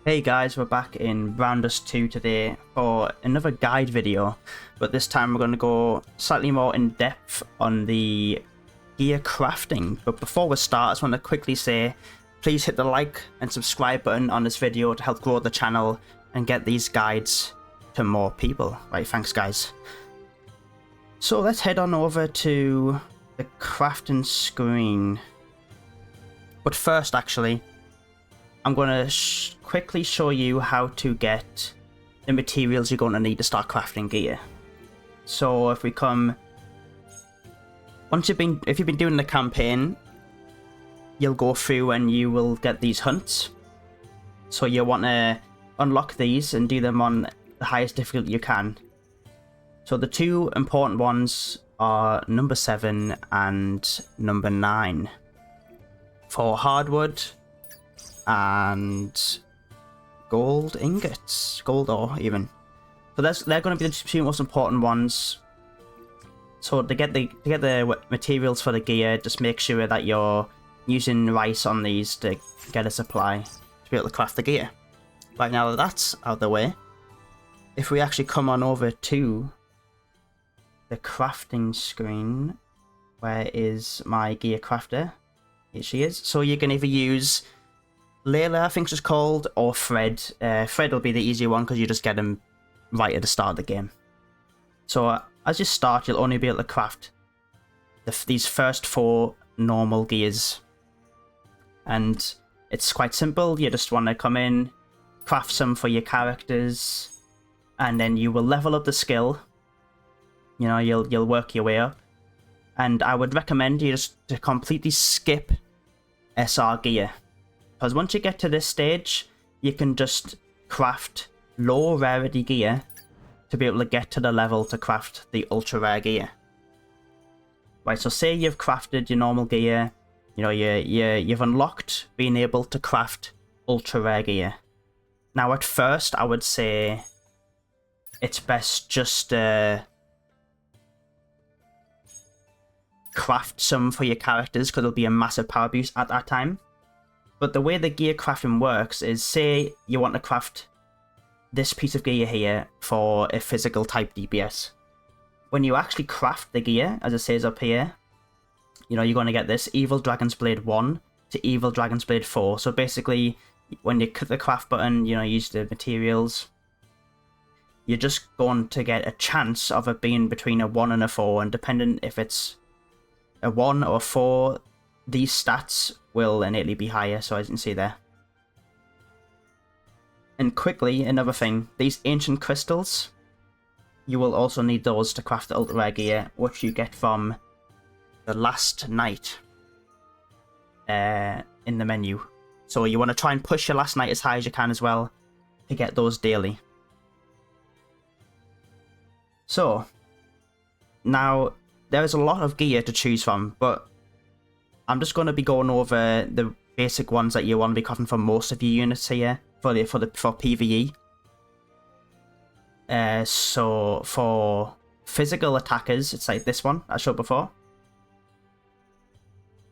Hey guys, we're back in Rounders 2 today for another guide video, but this time we're going to go slightly more in depth on the gear crafting. But before we start, I just want to quickly say, please hit the like and subscribe button on this video to help grow the channel and get these guides to more people. Right, thanks guys. So let's head on over to the crafting screen. But first, actually, I'm going to quickly show you how to get the materials you're going to need to start crafting gear. So if we come, if you've been doing the campaign, you'll go through and you will get these hunts. So you want to unlock these and do them on the highest difficulty you can. So the two important ones are number 7 and number 9. For hardwood and gold ingots, gold ore even. So they're going to be the two most important ones. So to get the materials for the gear, just make sure that you're using rice on these to get a supply to be able to craft the gear. Right, now that that's out of the way, if we actually come on over to the crafting screen, where is my gear crafter? Here she is. So you can either use Layla, I think it's called, or Fred. Fred will be the easier one because you just get him right at the start of the game. So as you start, you'll only be able to craft these first 4 normal gears. And it's quite simple. You just want to come in, craft some for your characters, and then you will level up the skill. You know, you'll work your way up. And I would recommend you just to completely skip SR gear. Because once you get to this stage, you can just craft low rarity gear to be able to get to the level to craft the ultra rare gear. Right, so say you've crafted your normal gear, you know, you've unlocked being able to craft ultra rare gear. Now at first, I would say it's best just craft some for your characters because there'll be a massive power boost at that time. But the way the gear crafting works is, say you want to craft this piece of gear here for a physical type DPS. When you actually craft the gear, as it says up here, you know, you're going to get this Evil Dragon's Blade 1 to Evil Dragon's Blade 4. So basically, when you click the craft button, you know, use the materials, you're just going to get a chance of it being between a 1 and a 4. And depending if it's a 1 or a 4, these stats will innately be higher, so as you can see there. And quickly, another thing, these ancient crystals, you will also need those to craft the ultra rare gear, which you get from the last night in the menu. So you want to try and push your last night as high as you can as well to get those daily. So now there's a lot of gear to choose from, but I'm just going to be going over the basic ones that you want to be crafting for most of your units here for PvE. So for physical attackers, it's like this one I showed before.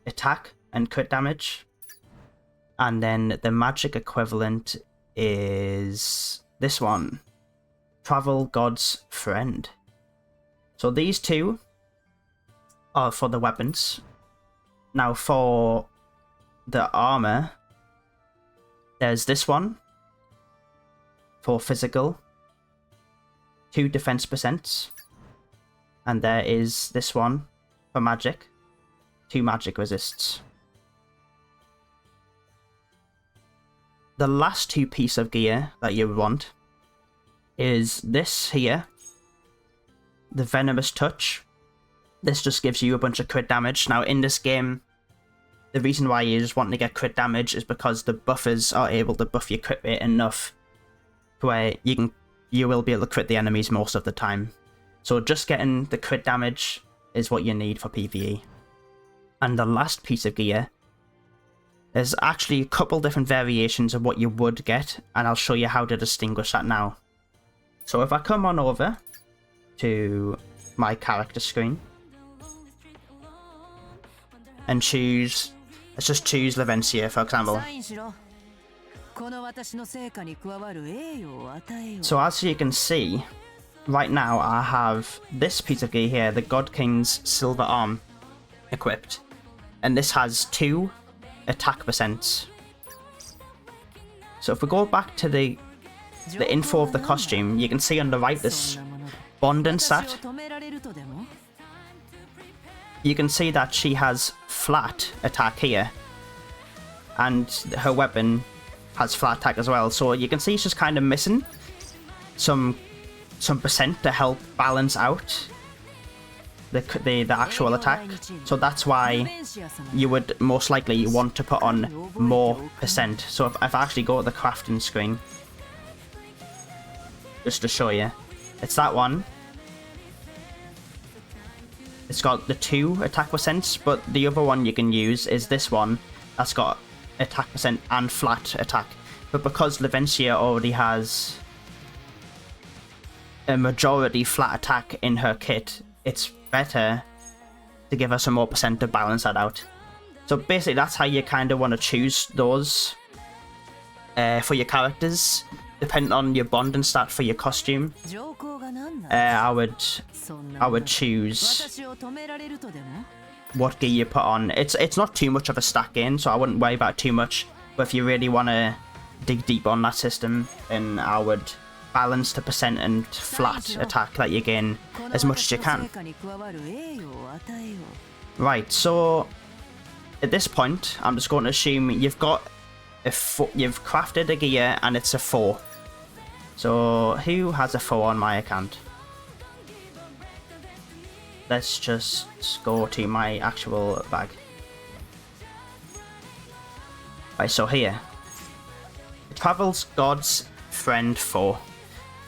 Attack and crit damage. And then the magic equivalent is this one. Travel God's Friend. So these two are for the weapons. Now for the armor, there's this one for physical, 2 defense %, and there is this one for magic, 2 magic resists. The last 2 pieces of gear that you want is this here, the Venomous Touch. This just gives you a bunch of crit damage. Now in this game, the reason why you just want to get crit damage is because the buffers are able to buff your crit rate enough to where you will be able to crit the enemies most of the time. So just getting the crit damage is what you need for PvE. And the last piece of gear, there's actually a couple different variations of what you would get, and I'll show you how to distinguish that now. So if I come on over to my character screen and choose, let's just choose Lavencia for example. So as you can see, right now I have this piece of gear here, the God King's Silver Arm, equipped. And this has 2 attack percents. So if we go back to the info of the costume, you can see on the right this Bonding stat. You can see that she has flat attack here, and her weapon has flat attack as well. So you can see she's kind of missing some percent to help balance out the actual attack. So that's why you would most likely want to put on more percent. So if I actually go to the crafting screen, just to show you, it's that one. It's got the 2 attack percents, but the other one you can use is this one that's got attack percent and flat attack. But because Levencia already has a majority flat attack in her kit, it's better to give her some more percent to balance that out. So basically that's how you kind of want to choose those for your characters, depending on your bonding stat for your costume. I would choose what gear you put on. It's not too much of a stack in, so I wouldn't worry about it too much. But if you really want to dig deep on that system, then I would balance the percent and flat attack that you gain as much as you can. Right, so at this point, I'm just going to assume you've got you've crafted a gear and it's a 4. So who has a 4 on my account? Let's just go to my actual bag. Right, so here. It travels God's Friend 4.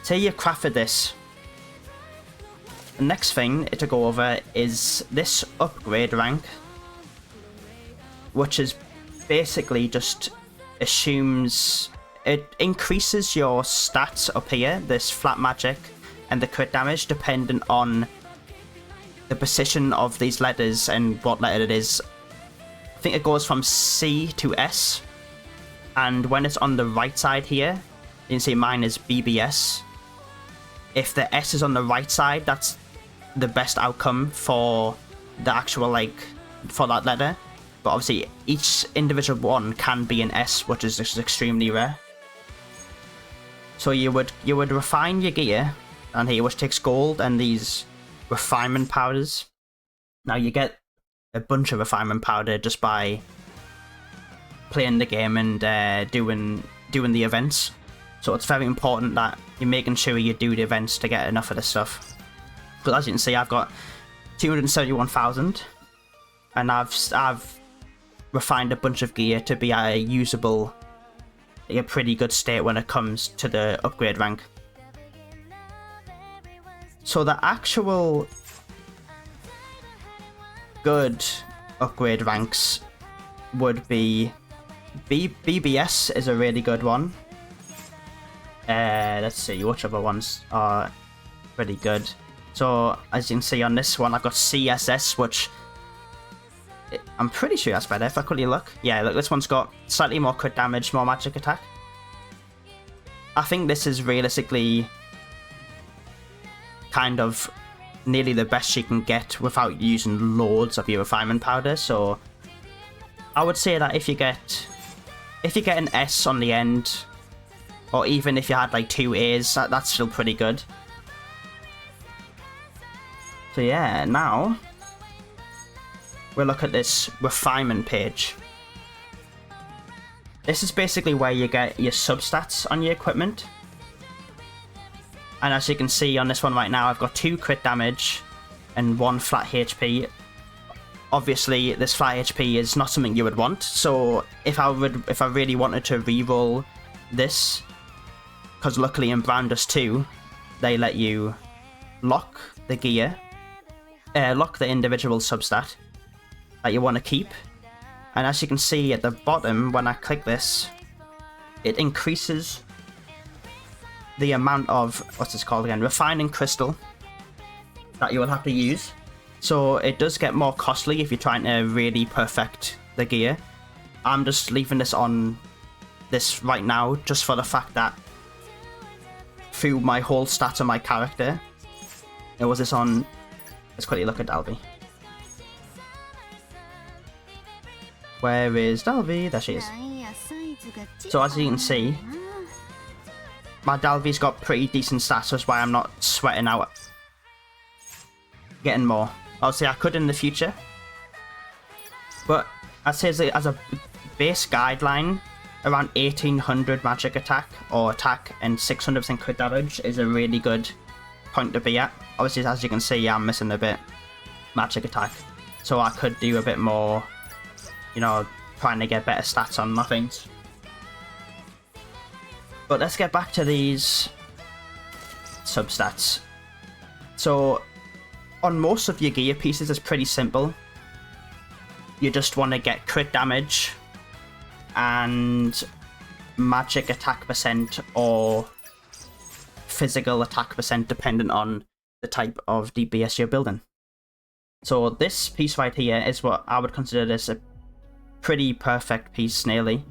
Say you crafted this. The next thing to go over is this upgrade rank, which is basically just assumes it increases your stats up here, this flat magic and the crit damage, dependent on the position of these letters and what letter it is. I think it goes from C to S, and when it's on the right side here, you can see mine is BBS. If the S is on the right side, that's the best outcome for the actual, like, for that letter. But obviously each individual one can be an S, which is just extremely rare. So you would refine your gear, and here, which takes gold and these refinement powders. Now you get a bunch of refinement powder just by playing the game and doing the events. So it's very important that you're making sure you do the events to get enough of this stuff. But as you can see, I've got 271,000, and I've refined a bunch of gear to be a usable, a pretty good state when it comes to the upgrade rank. So the actual good upgrade ranks would be BBS is a really good one. Let's see which other ones are pretty good. So as you can see on this one, I've got CSS, which I'm pretty sure that's better if I quickly look. Yeah, look, this one's got slightly more crit damage, more magic attack. I think this is realistically kind of nearly the best you can get without using loads of your refinement powder. So I would say that if you get an S on the end, or even if you had like 2 A's, that's still pretty good. So yeah, now we'll look at this refinement page. This is basically where you get your substats on your equipment. And as you can see on this one right now, I've got 2 crit damage and 1 flat HP. Obviously, this flat HP is not something you would want. So if I really wanted to reroll this, because luckily in Brandus 2, they let you lock the gear, lock the individual substat that you want to keep. And as you can see at the bottom, when I click this, it increases the amount of, what's this called again, refining crystal that you will have to use. So it does get more costly if you're trying to really perfect the gear. I'm just leaving this on this right now just for the fact that through my whole stats of my character, it was this on. Let's quickly look at Dalby. Where is Dalby? There she is. So as you can see, my Dalby's got pretty decent stats, that's why I'm not sweating out getting more. Obviously I could in the future, but I'd say as a base guideline, around 1800 magic attack or attack and 600% crit damage is a really good point to be at. Obviously, as you can see, I'm missing a bit magic attack, so I could do a bit more, you know, trying to get better stats on my things. But let's get back to these substats. So on most of your gear pieces, it's pretty simple. You just want to get crit damage and magic attack percent or physical attack percent, dependent on the type of DPS you're building. So this piece right here is what I would consider this a pretty perfect piece, nearly.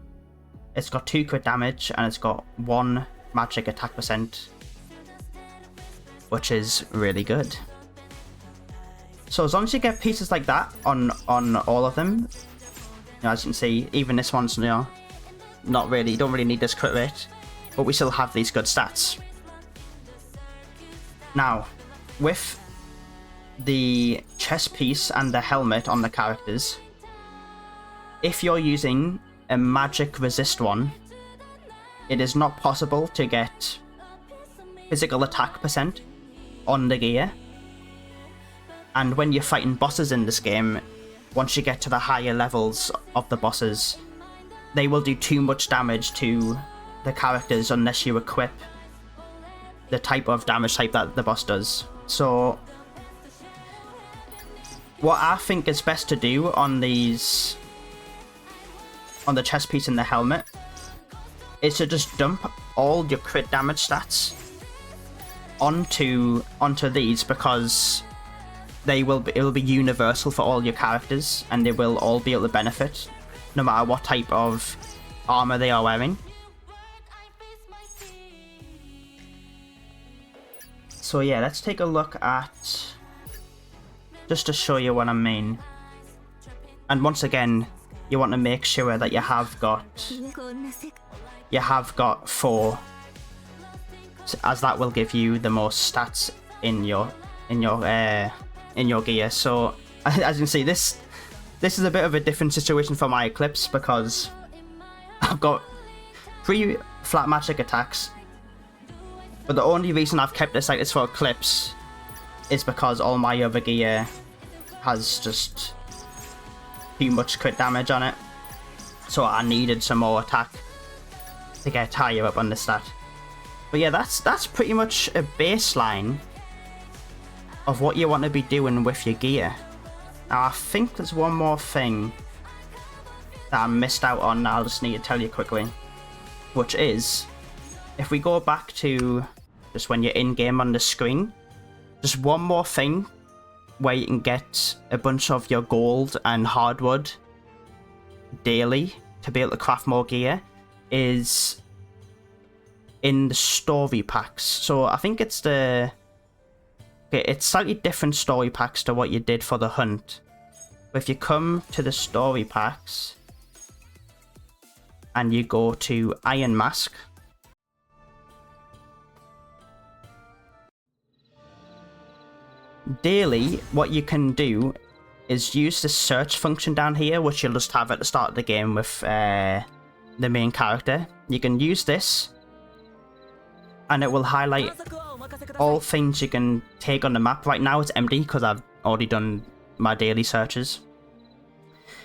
It's got 2 crit damage and it's got 1 magic attack percent, which is really good. So as long as you get pieces like that on all of them, you know, as you can see, even this one's, you know, not really, you don't really need this crit rate, but we still have these good stats. Now, with the chest piece and the helmet on the characters, if you're using a magic resist one, it is not possible to get physical attack percent on the gear. And when you're fighting bosses in this game, once you get to the higher levels of the bosses, they will do too much damage to the characters unless you equip the type of damage type that the boss does. So what I think is best to do on these, on the chest piece and the helmet, is to just dump all your crit damage stats onto these, because it will be universal for all your characters and they will all be able to benefit no matter what type of armor they are wearing. So yeah, let's take a look at, just to show you what I mean. And once again, you want to make sure that you have got 4, as that will give you the most stats in your gear. So as you can see, this is a bit of a different situation for my Eclipse, because I've got 3 flat magic attacks, but the only reason I've kept this like this for Eclipse is because all my other gear has just too much crit damage on it, so I needed some more attack to get higher up on the stat. But yeah, that's pretty much a baseline of what you want to be doing with your gear. Now I think there's one more thing that I missed out on, I'll just need to tell you quickly, which is, if we go back to just when you're in game on the screen, just one more thing where you can get a bunch of your gold and hardwood daily to be able to craft more gear, is in the story packs. So I think it's it's slightly different story packs to what you did for the hunt. But if you come to the story packs and you go to Iron Mask, daily, what you can do is use the search function down here, which you'll just have at the start of the game with the main character. You can use this and it will highlight all things you can take on the map. Right now it's empty because I've already done my daily searches.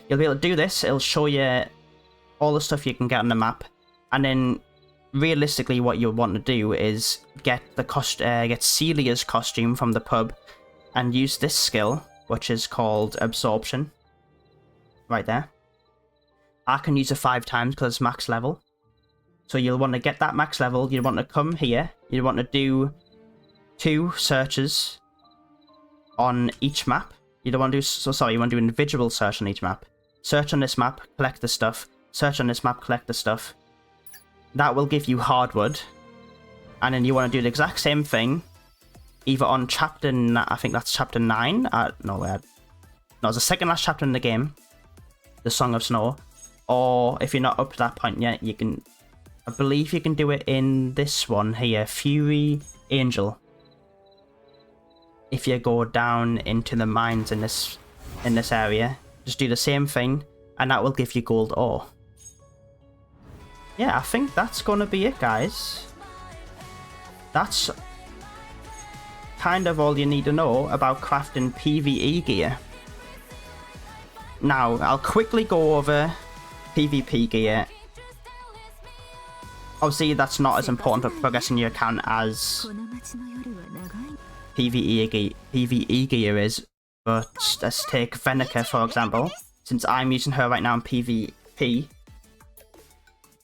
You'll be able to do this, it'll show you all the stuff you can get on the map, and then realistically what you'll want to do is get Celia's costume from the pub and use this skill, which is called Absorption, right there. I can use it 5 times because it's max level. So you'll want to get that max level, you'll want to come here, you want to do 2 searches on each map. You don't want to do, you want to do individual search on each map. Search on this map, collect the stuff. Search on this map, collect the stuff. that will give you hardwood. And then you want to do the exact same thing, either on chapter, I think that's chapter 9. No, it's the second last chapter in the game, the Song of Snow. Or if you're not up to that point yet, you can, I believe you can do it in this one here, Fury Angel. If you go down into the mines in this area, just do the same thing, and that will give you gold ore. Yeah, I think that's gonna be it, guys. That's kind of all you need to know about crafting PvE gear. Now, I'll quickly go over PvP gear. Obviously, that's not as important for progressing your account as PvE gear is, but let's take Venica for example. Since I'm using her right now in PvP,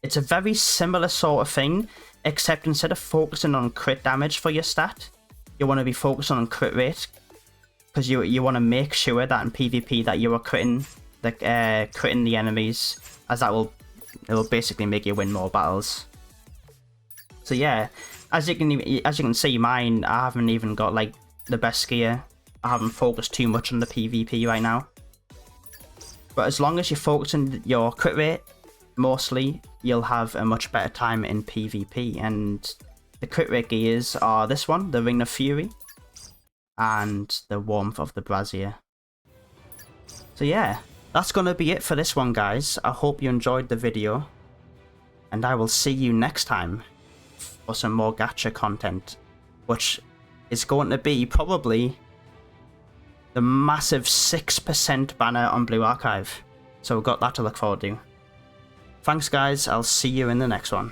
it's a very similar sort of thing, except instead of focusing on crit damage for your stat, you want to be focusing on crit rate, because you want to make sure that in PvP that you are critting the enemies, as it will basically make you win more battles. So yeah, as you can see, mine, I haven't even got like the best gear. I haven't focused too much on the PvP right now. But as long as you're focusing your crit rate mostly, you'll have a much better time in PvP. And the crit rate gears are this one, the Ring of Fury, and the Warmth of the Brazier. So yeah, that's gonna be it for this one, guys. I hope you enjoyed the video, and I will see you next time for some more gacha content, which is going to be probably the massive 6% banner on Blue Archive. So we've got that to look forward to. Thanks guys, I'll see you in the next one.